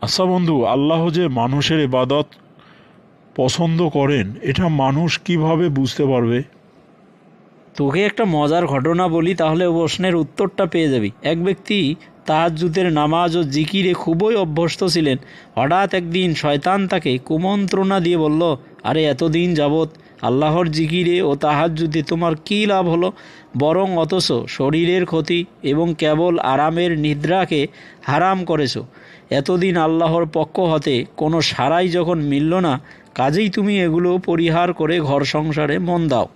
আচ্ছা বন্ধু, আল্লাহ যে মানুষের ইবাদত পছন্দ করেন এটা মানুষ কিভাবে বুঝতে পারবে? তোকে একটা মজার ঘটনা বলি, তাহলে ও প্রশ্নের উত্তরটা পেয়ে যাবি। এক ব্যক্তি তাহাজ্জুদের নামাজ ও জিকিরে খুবই অভ্যস্ত ছিলেন। হঠাৎ একদিন শয়তান তাকে কুমন্ত্রণা দিয়ে বলল, আরে এতদিন যাবৎ আল্লাহর জিকিরে ও তাহাজ্জুদে তোমার কী লাভ হলো? বরং অথচ শরীরের ক্ষতি এবং কেবল আরামের নিদ্রাকে হারাম করেছো। এতদিন আল্লাহর পক্ষ হতে কোনো সাড়াই যখন মিলল না, কাজেই তুমি এগুলো পরিহার করে ঘর সংসারে মন দাও।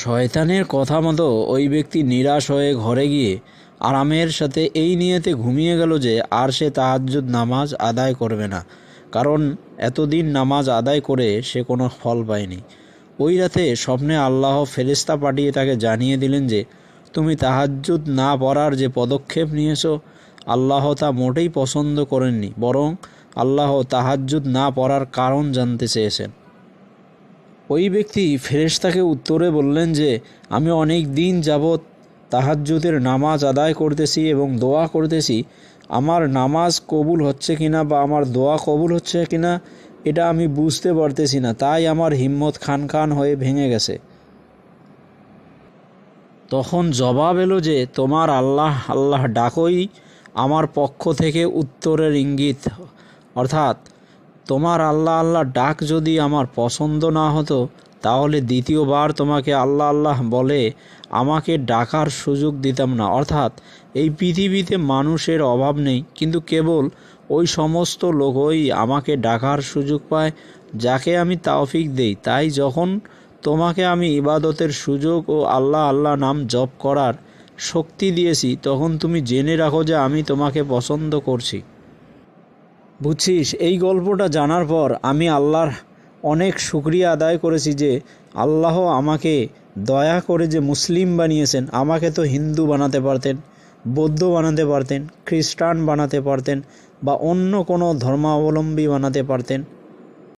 শয়তানের কথা মতো ওই ব্যক্তি নিরাশ হয়ে ঘরে গিয়ে আরামের সাথে এই নিয়তে ঘুমিয়ে গেল যে আর সে তাহাজ্জুদ নামাজ আদায় করবে না, কারণ এতদিন নামাজ আদায় করে সে কোনো ফল পায়নি। ওই রাতে স্বপ্নে আল্লাহ ফেরেশতা পাঠিয়ে তাকে জানিয়ে দিলেন যে তুমি তাহাজ্জুদ না পড়ার যে পদক্ষেপ নিয়েছো, আল্লাহ তা মোটেই পছন্দ করেননি, বরং আল্লাহ তাহাজ্জুদ না পড়ার কারণ জানতে চেয়েছেন। ওই ব্যক্তি ফেরেশতাকে উত্তরে বললেন যে আমি অনেক দিন যাবৎ তাহাজ্জুদের নামাজ আদায় করতেছি এবং দোয়া করতেছি। আমার নামাজ কবুল হচ্ছে কিনা বা আমার দোয়া কবুল হচ্ছে কিনা এটা আমি বুঝতে পারতেছি না, তাই আমার হিম্মত খান খান হয়ে ভেঙে গেছে। তখন জবাব এলো যে তোমার আল্লাহ আল্লাহ ডাকই আমার পক্ষ থেকে উত্তরের ইঙ্গিত, অর্থাৎ তোমার আল্লাহ আল্লাহ ডাক যদি আমার পছন্দ না হতো, তাহলে দ্বিতীয়বার তোমাকে আল্লাহ আল্লাহ বলে আমাকে ডাকার সুযোগ দিতাম না। অর্থাৎ এই পৃথিবীতে মানুষের অভাব নেই, কিন্তু কেবল ওই সমস্ত লোকই আমাকে ডাকার সুযোগ পায় যাকে আমি তৌফিক দেই। তাই যখন তোমাকে আমি ইবাদতের সুযোগ ও আল্লাহ আল্লাহ নাম জপ করার শক্তি দিয়েছি, তখন তুমি জেনে রাখো যে আমি তোমাকে পছন্দ করছি। বুঝছিস? এই গল্পটা জানার পর আমি আল্লাহর অনেক শুকরিয়া আদায় করেছি যে আল্লাহ আমাকে দয়া করে যে মুসলিম বানিয়েছেন। আমাকে তো হিন্দু বানাতে পারতেন, বৌদ্ধ বানাতে পারতেন, খ্রিস্টান বানাতে পারতেন বা অন্য কোনো ধর্মাবলম্বী বানাতে পারতেন।